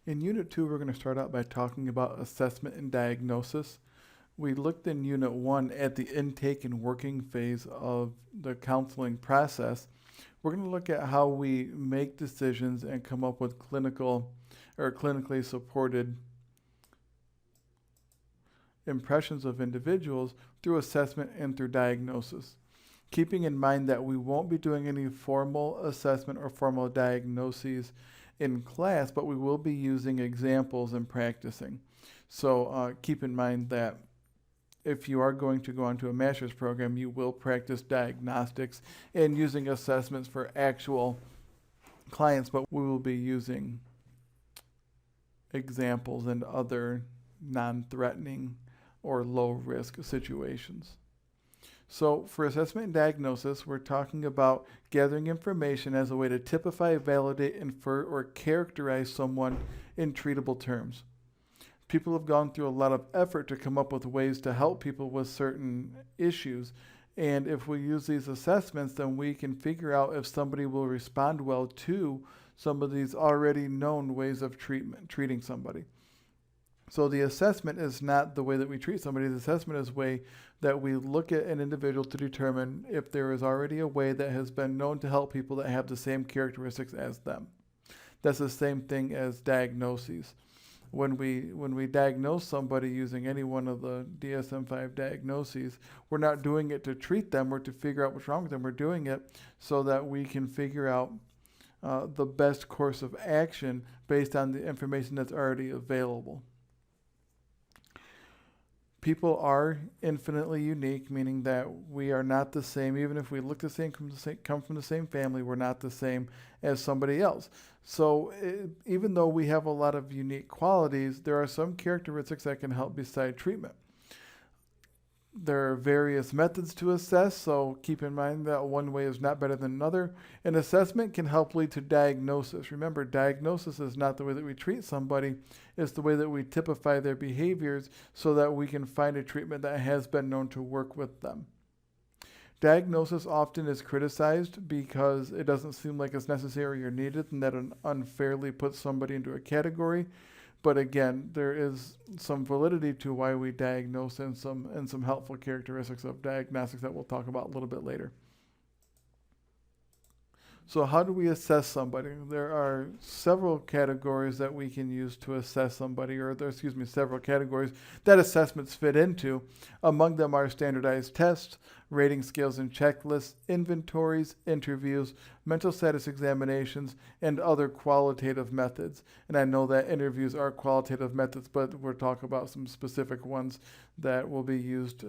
In Unit 2, we're going to start out by talking about assessment and diagnosis. We looked in Unit 1 at the intake and working phase of the counseling process. We're going to look at how we make decisions and come up with clinical or clinically supported impressions of individuals through assessment and through diagnosis. Keeping in mind that we won't be doing any formal assessment or formal diagnoses in class, but we will be using examples and practicing. So keep in mind that if you are going to go onto a master's program, you will practice diagnostics and using assessments for actual clients, but we will be using examples and other non-threatening or low-risk situations. So for assessment and diagnosis, we're talking about gathering information as a way to typify, validate, infer, or characterize someone in treatable terms. People have gone through a lot of effort to come up with ways to help people with certain issues. And if we use these assessments, then we can figure out if somebody will respond well to some of these already known ways of treating somebody. So the assessment is not the way that we treat somebody. The assessment is a way that we look at an individual to determine if there is already a way that has been known to help people that have the same characteristics as them. That's the same thing as diagnoses. When we diagnose somebody using any one of the DSM-5 diagnoses, we're not doing it to treat them or to figure out what's wrong with them. We're doing it so that we can figure out the best course of action based on the information that's already available. People are infinitely unique, meaning that we are not the same. Even if we look the same, come from the same family, we're not the same as somebody else. So even though we have a lot of unique qualities, there are some characteristics that can help beside treatment. There are various methods to assess, so keep in mind that one way is not better than another. An assessment can help lead to diagnosis. Remember, diagnosis is not the way that we treat somebody, it's the way that we typify their behaviors so that we can find a treatment that has been known to work with them. Diagnosis often is criticized because it doesn't seem like it's necessary or needed and that it unfairly puts somebody into a category. But again, there is some validity to why we diagnose and some helpful characteristics of diagnostics that we'll talk about a little bit later. So how do we assess somebody? There are several categories that we can use to assess somebody, several categories that assessments fit into. Among them are standardized tests, rating scales and checklists, inventories, interviews, mental status examinations, and other qualitative methods. And I know that interviews are qualitative methods, but we'll talk about some specific ones that will be used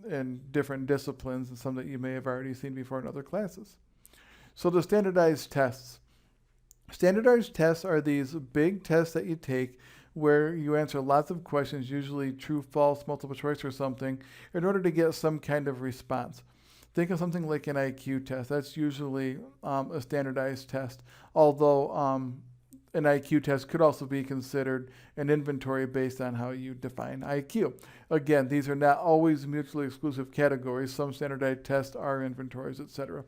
in different disciplines and some that you may have already seen before in other classes. So the standardized tests. Standardized tests are these big tests that you take where you answer lots of questions, usually true, false, multiple choice or something, in order to get some kind of response. Think of something like an IQ test. That's usually a standardized test, although an IQ test could also be considered an inventory based on how you define IQ. Again, these are not always mutually exclusive categories. Some standardized tests are inventories, etc.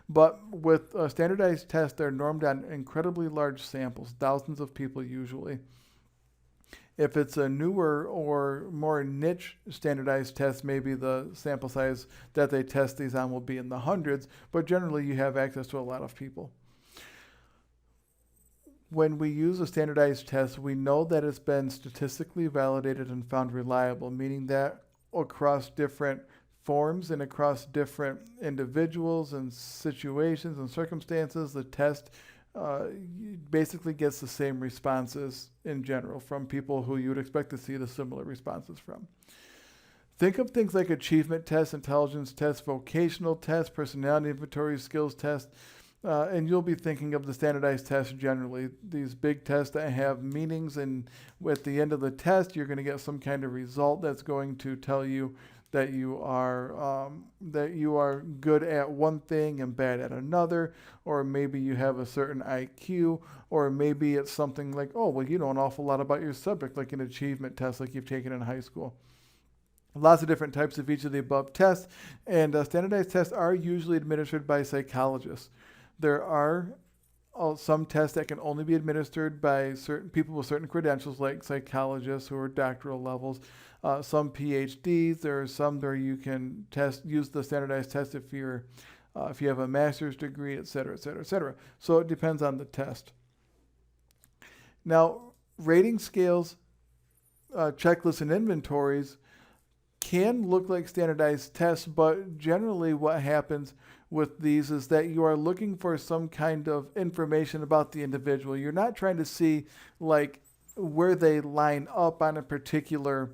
But with a standardized tests, they're normed on incredibly large samples, thousands of people usually. If it's a newer or more niche standardized test, maybe the sample size that they test these on will be in the hundreds, but generally you have access to a lot of people. When we use a standardized test, we know that it's been statistically validated and found reliable, meaning that across different forms and across different individuals and situations and circumstances, the test basically gets the same responses in general from people who you would expect to see the similar responses from. Think of things like achievement tests, intelligence tests, vocational tests, personality inventory, skills tests, and you'll be thinking of the standardized tests generally, these big tests that have meanings, and at the end of the test, you're going to get some kind of result that's going to tell you that you are good at one thing and bad at another, or maybe you have a certain IQ, or maybe it's something like, oh, well, you know an awful lot about your subject, like an achievement test like you've taken in high school. Lots of different types of each of the above tests, and standardized tests are usually administered by psychologists. There are some tests that can only be administered by certain people with certain credentials, like psychologists who are doctoral levels. Some PhDs. There are some where you can use the standardized test if you have a master's degree, et cetera, et cetera, et cetera. So it depends on the test. Now, rating scales, checklists, and inventories can look like standardized tests, but generally what happens with these is that you are looking for some kind of information about the individual. You're not trying to see like where they line up on a particular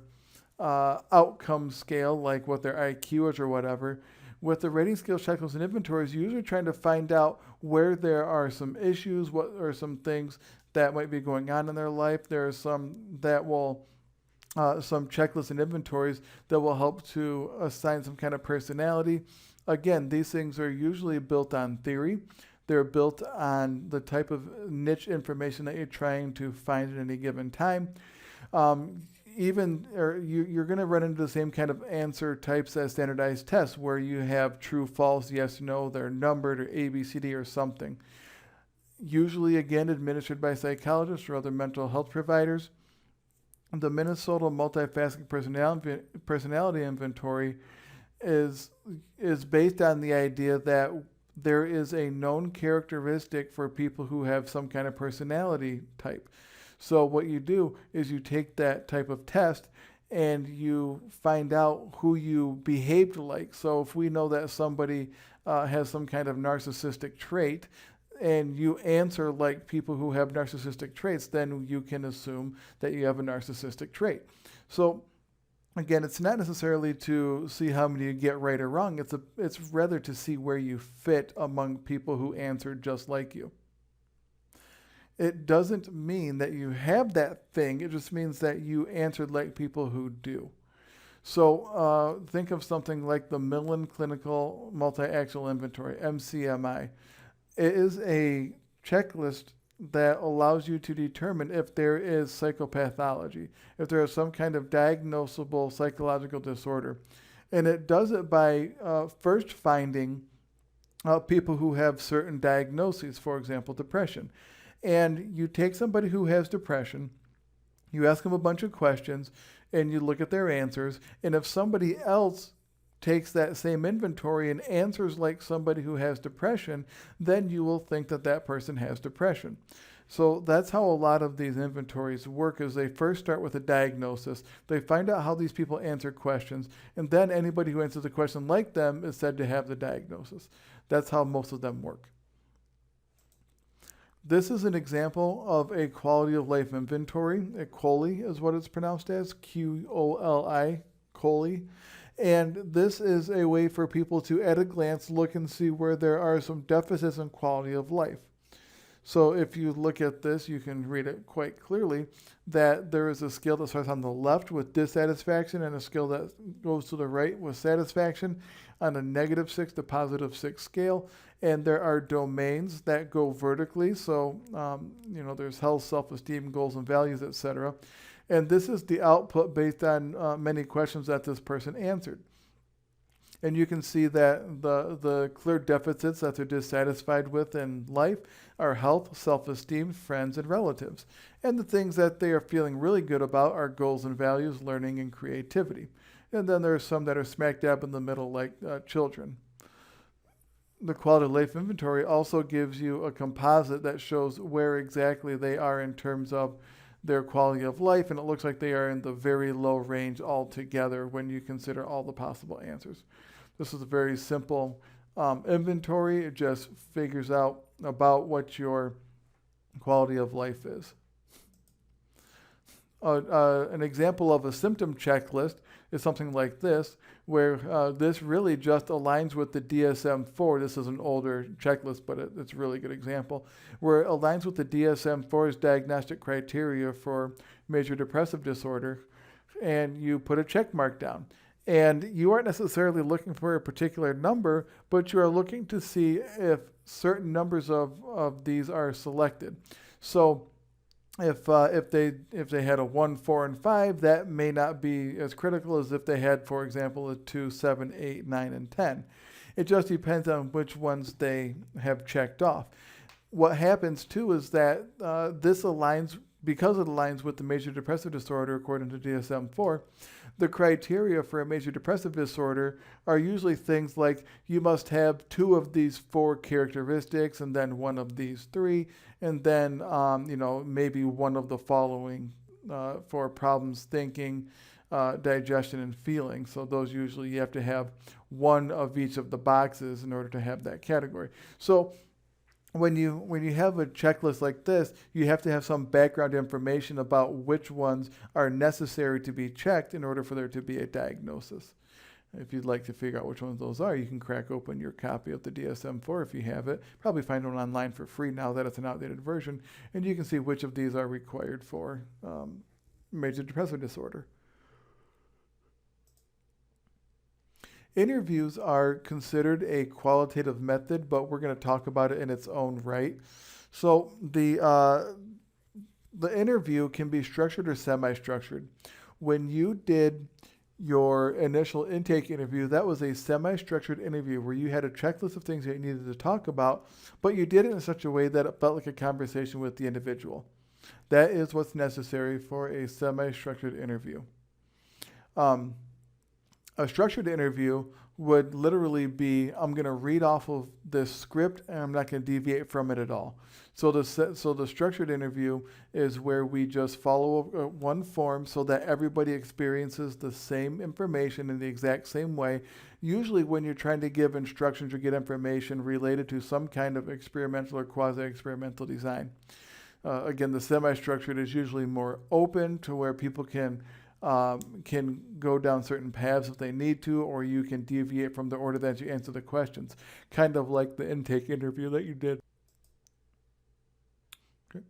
outcome scale, like what their IQ is or whatever. With the rating scale, checklists, and inventories, you're usually trying to find out where there are some issues, what are some things that might be going on in their life. There are some that will some checklists and inventories that will help to assign some kind of personality. Again, these things are usually built on theory. They're built on the type of niche information that you're trying to find at any given time. You're going to run into the same kind of answer types as standardized tests, where you have true, false, yes, no, they're numbered, or A, B, C, D, or something. Usually, again, administered by psychologists or other mental health providers. The Minnesota Multifaceted Personality Inventory is based on the idea that there is a known characteristic for people who have some kind of personality type. So what you do is you take that type of test and you find out who you behaved like. So if we know that somebody has some kind of narcissistic trait, and you answer like people who have narcissistic traits, then you can assume that you have a narcissistic trait. So again, it's not necessarily to see how many you get right or wrong. It's rather to see where you fit among people who answered just like you. It doesn't mean that you have that thing. It just means that you answered like people who do. So think of something like the Millen Clinical Multi-Axial Inventory, MCMI. It is a checklist that allows you to determine if there is psychopathology, if there is some kind of diagnosable psychological disorder. And it does it by first finding people who have certain diagnoses, for example, depression. And you take somebody who has depression, you ask them a bunch of questions, and you look at their answers. And if somebody else takes that same inventory and answers like somebody who has depression, then you will think that that person has depression. So that's how a lot of these inventories work, is they first start with a diagnosis. They find out how these people answer questions, and then anybody who answers a question like them is said to have the diagnosis. That's how most of them work. This is an example of a quality of life inventory. A QOLI is what it's pronounced as, QOLI, QOLI. And this is a way for people to, at a glance, look and see where there are some deficits in quality of life. So if you look at this, you can read it quite clearly that there is a scale that starts on the left with dissatisfaction and a scale that goes to the right with satisfaction on a -6 to +6 scale. And there are domains that go vertically. So, there's health, self-esteem, goals and values, etc. And this is the output based on many questions that this person answered. And you can see that the clear deficits that they're dissatisfied with in life are health, self-esteem, friends, and relatives. And the things that they are feeling really good about are goals and values, learning, and creativity. And then there are some that are smack dab in the middle, like children. The quality of life inventory also gives you a composite that shows where exactly they are in terms of their quality of life, and it looks like they are in the very low range altogether when you consider all the possible answers. This is a very simple inventory. It just figures out about what your quality of life is. An example of a symptom checklist is something like this, where this really just aligns with the DSM-4. This is an older checklist, but it's a really good example, where it aligns with the DSM-4's diagnostic criteria for major depressive disorder, and you put a check mark down. And you aren't necessarily looking for a particular number, but you are looking to see if certain numbers of these are selected. So if they had a 1, 4, and 5, that may not be as critical as if they had, for example, a 2, 7, 8, 9, and 10. It just depends on which ones they have checked off. what happens too is that this aligns, because it aligns with the major depressive disorder according to DSM-4. The criteria for a major depressive disorder are usually things like you must have 2 of these 4 characteristics, and then 1 of these 3, and then maybe 1 of the following for problems thinking, digestion, and feeling. So those usually you have to have 1 of each of the boxes in order to have that category. So when you have a checklist like this, you have to have some background information about which ones are necessary to be checked in order for there to be a diagnosis. If you'd like to figure out which ones those are, you can crack open your copy of the DSM-4 if you have it. Probably find one online for free now that it's an outdated version, and you can see which of these are required for major depressive disorder. Interviews are considered a qualitative method, but we're going to talk about it in its own right. So the interview can be structured or semi-structured. When you did your initial intake interview, that was a semi-structured interview where you had a checklist of things that you needed to talk about, but you did it in such a way that it felt like a conversation with the individual. That is what's necessary for a semi-structured interview. A structured interview would literally be, I'm going to read off of this script and I'm not going to deviate from it at all. So the structured interview is where we just follow one form so that everybody experiences the same information in the exact same way. Usually when you're trying to give instructions or get information related to some kind of experimental or quasi-experimental design. Again, the semi-structured is usually more open to where people can go down certain paths if they need to, or you can deviate from the order that you answer the questions, kind of like the intake interview that you did. Okay.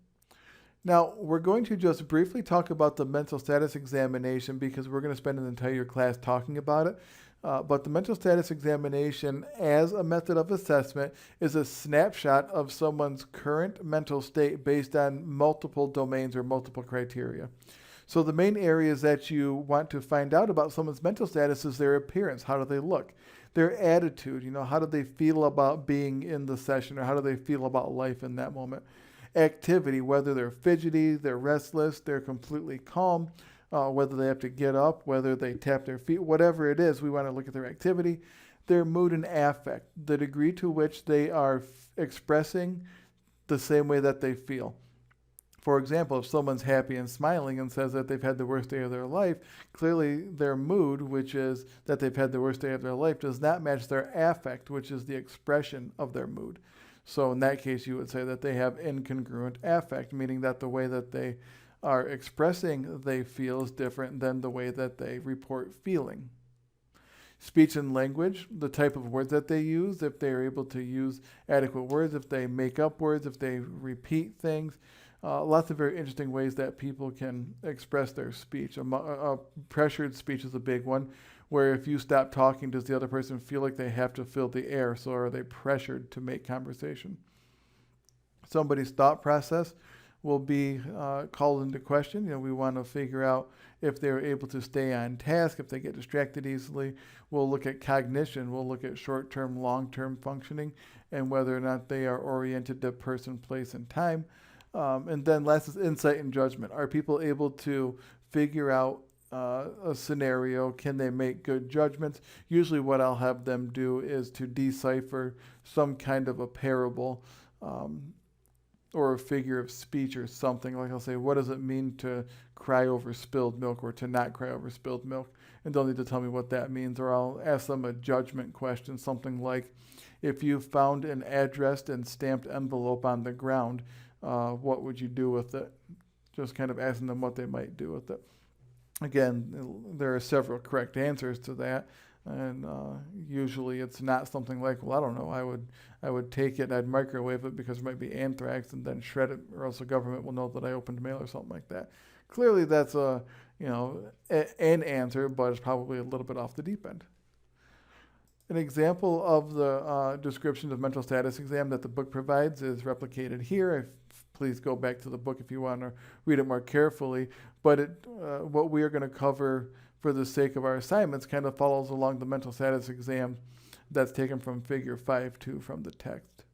Now, we're going to just briefly talk about the mental status examination because we're going to spend an entire class talking about it. But the mental status examination as a method of assessment is a snapshot of someone's current mental state based on multiple domains or multiple criteria. So the main areas that you want to find out about someone's mental status is their appearance. How do they look? Their attitude, how do they feel about being in the session, or how do they feel about life in that moment? Activity, whether they're fidgety, they're restless, they're completely calm, whether they have to get up, whether they tap their feet, whatever it is, we want to look at their activity. Their mood and affect, the degree to which they are expressing the same way that they feel. For example, if someone's happy and smiling and says that they've had the worst day of their life, clearly their mood, which is that they've had the worst day of their life, does not match their affect, which is the expression of their mood. So in that case, you would say that they have incongruent affect, meaning that the way that they are expressing they feel is different than the way that they report feeling. Speech and language, the type of words that they use, if they're able to use adequate words, if they make up words, if they repeat things. Lots of very interesting ways that people can express their speech. Pressured speech is a big one, where if you stop talking, does the other person feel like they have to fill the air? So are they pressured to make conversation? Somebody's thought process will be called into question. We want to figure out if they're able to stay on task, if they get distracted easily. We'll look at cognition. We'll look at short-term, long-term functioning, and whether or not they are oriented to person, place, and time. And then last is insight and judgment. Are people able to figure out a scenario? Can they make good judgments? Usually what I'll have them do is to decipher some kind of a parable or a figure of speech or something. Like I'll say, what does it mean to cry over spilled milk or to not cry over spilled milk? And they'll need to tell me what that means. Or I'll ask them a judgment question, something like, if you found an addressed and stamped envelope on the ground, what would you do with it? Just kind of asking them what they might do with it. Again, there are several correct answers to that, and usually it's not something like, well, I don't know, I would take it and I'd microwave it because it might be anthrax and then shred it, or else the government will know that I opened mail or something like that. Clearly that's an answer, but it's probably a little bit off the deep end. An example of the description of mental status exam that the book provides is replicated here. Please go back to the book if you want to read it more carefully. But what we are going to cover for the sake of our assignments kind of follows along the mental status exam that's taken from Figure 5.2 from the text.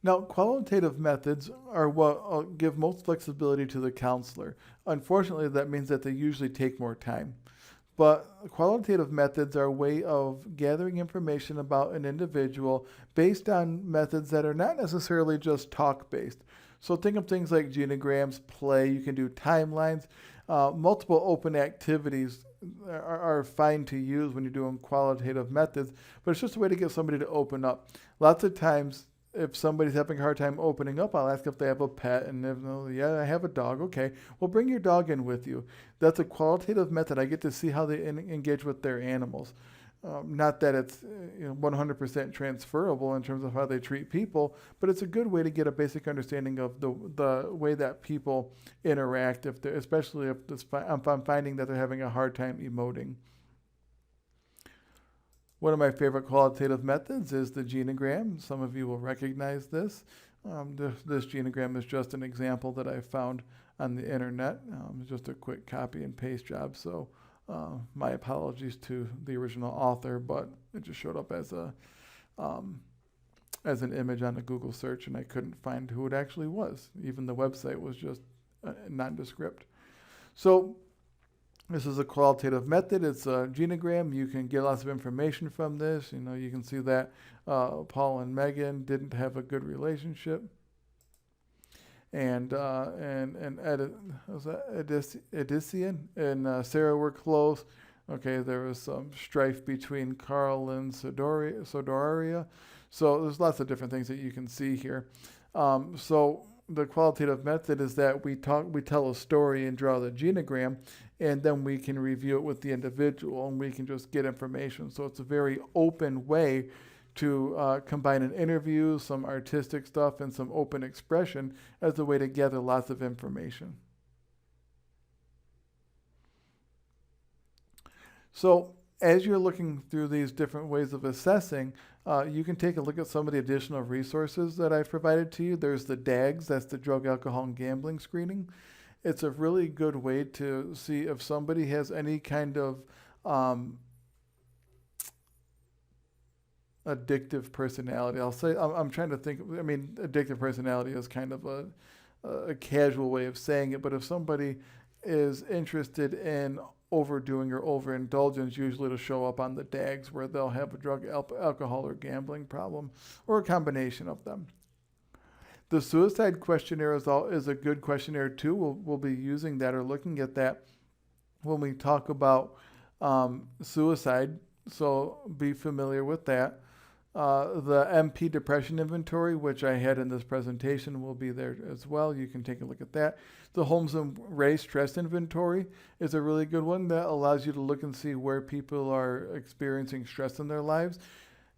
Now, qualitative methods are what give most flexibility to the counselor. Unfortunately, that means that they usually take more time. But qualitative methods are a way of gathering information about an individual based on methods that are not necessarily just talk based. So think of things like genograms, play, you can do timelines, multiple open activities are fine to use when you're doing qualitative methods, but it's just a way to get somebody to open up. Lots of times, if somebody's having a hard time opening up, I'll ask if they have a pet, and if no, yeah, I have a dog. Okay, well, bring your dog in with you. That's a qualitative method. I get to see how they engage with their animals. Not that it's 100% transferable in terms of how they treat people, but it's a good way to get a basic understanding of the way that people interact, especially if I'm finding that they're having a hard time emoting. One of my favorite qualitative methods is the genogram. Some of you will recognize this. This genogram is just an example that I found on the internet. It's just a quick copy and paste job, so my apologies to the original author, but it just showed up as an image on a Google search, and I couldn't find who it actually was. Even the website was just nondescript. So this is a qualitative method. It's a genogram. You can get lots of information from this. You can see that Paul and Megan didn't have a good relationship, and Edician and Sarah were close. Okay, there was some strife between Carl and Sodoria. So there's lots of different things that you can see here. So the qualitative method is that we tell a story and draw the genogram, and then we can review it with the individual, and we can just get information. So it's a very open way to combine an interview, some artistic stuff, and some open expression as a way to gather lots of information. So as you're looking through these different ways of assessing, you can take a look at some of the additional resources that I've provided to you. There's the DAGS, that's the Drug, Alcohol, and Gambling Screening. It's a really good way to see if somebody has any kind of addictive personality. I'm trying to think. I mean, addictive personality is kind of a casual way of saying it, but if somebody is interested in overdoing or overindulgence, usually it'll show up on the DAGs, where they'll have a drug, alcohol, or gambling problem, or a combination of them. The suicide questionnaire is a good questionnaire too. We'll be using that or looking at that when we talk about suicide, so be familiar with that. The MP Depression Inventory, which I had in this presentation, will be there as well. You can take a look at that. The Holmes and Ray Stress Inventory is a really good one that allows you to look and see where people are experiencing stress in their lives.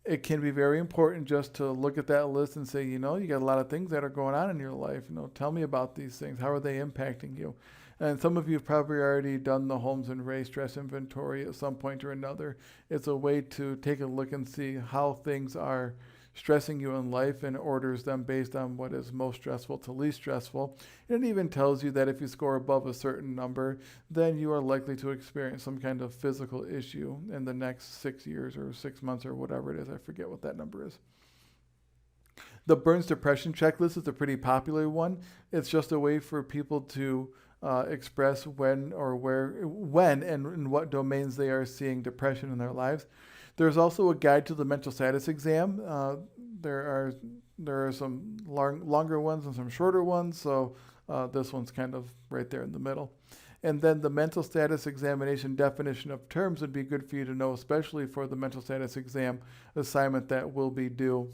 It can be very important just to look at that list and say, you got a lot of things that are going on in your life. Tell me about these things. How are they impacting you? And some of you have probably already done the Holmes and Ray Stress Inventory at some point or another. It's a way to take a look and see how things are stressing you in life and orders them based on what is most stressful to least stressful. It even tells you that if you score above a certain number, then you are likely to experience some kind of physical issue in the next 6 years or 6 months or whatever it is. I forget what that number is. The Burns Depression Checklist is a pretty popular one. It's just a way for people to express when and in what domains they are seeing depression in their lives. There's also a guide to the mental status exam. There are some longer ones and some shorter ones, so this one's kind of right there in the middle. And then the mental status examination definition of terms would be good for you to know, especially for the mental status exam assignment that will be due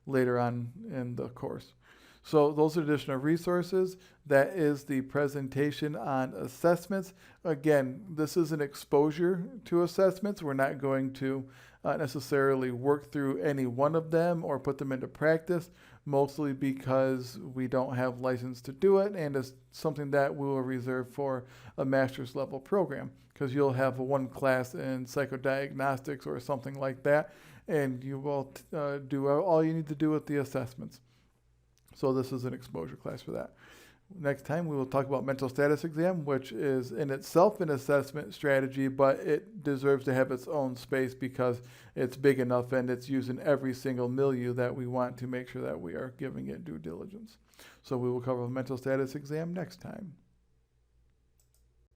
later on in the course. So those are additional resources. That is the presentation on assessments. Again, this is an exposure to assessments. We're not going to necessarily work through any one of them or put them into practice, mostly because we don't have license to do it, and it's something that we will reserve for a master's level program, because you'll have one class in psychodiagnostics or something like that, and you will do all you need to do with the assessments. So this is an exposure class for that. Next time, we will talk about mental status exam, which is in itself an assessment strategy, but it deserves to have its own space because it's big enough and it's used in every single milieu that we want to make sure that we are giving it due diligence. So we will cover the mental status exam next time.